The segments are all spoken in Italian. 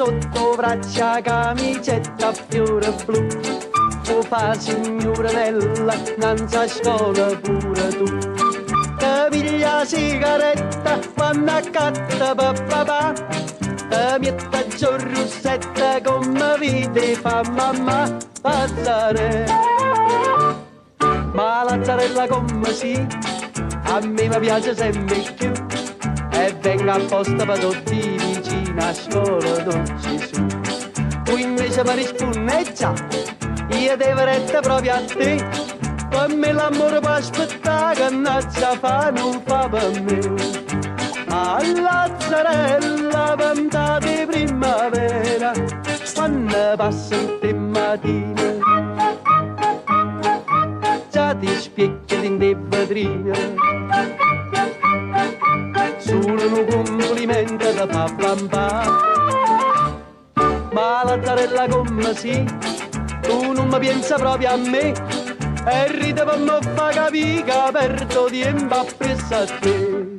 sotto braccia camicetta a fiore blu. Tu fa signorinella, nanzi a scuola pure tu. Te piglia sigaretta quando accatta papà. Te mette giù russetta come vede fa mamma. Pazzare, ma la zarella come sì, a me mi piace sempre più. E venga apposta per tutti vicini a scuola dolci su. Tu invece mi risponneggia, io devo retta proprio a te. Per me l'amore può aspettare che nazza fa non fa per me. Alla zarella ventata di primavera, quando passa il mattina, già ti specchia in te vetrina. Solo un complimento da fa pampà. Ma la zarella come sì, tu non mi pensa proprio a me. E ride per non fa capire che perdo tempo appresso a te.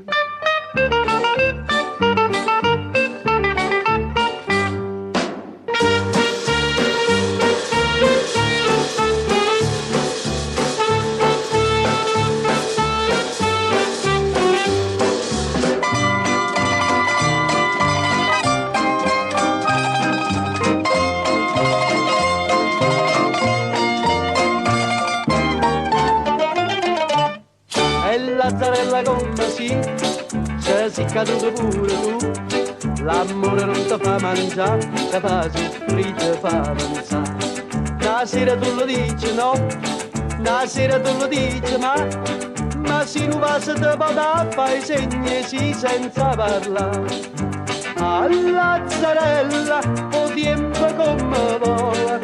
Zarella come sì, se sei caduto pure tu, l'amore non ti fa mangiare, ti fa soffrire, ti fa avanzare. Una sera tu lo dici no, una sera tu lo dici ma se non va se te può fare segni sì senza parlare. Alla zarella o tempo come vola,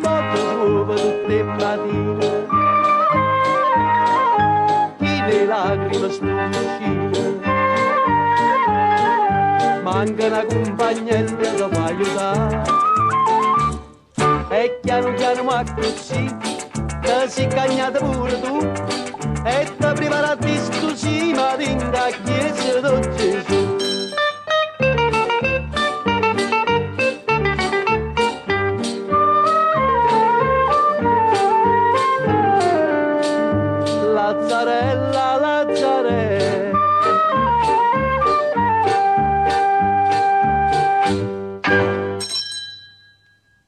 ma tu muove tutte le mattine. Le lacrime storcine, manca una compagnella che può aiutare. E piano piano ma così, che si cagnata pure tu, e ti preparati sto sì, ma tinta a chiesa di Gesù.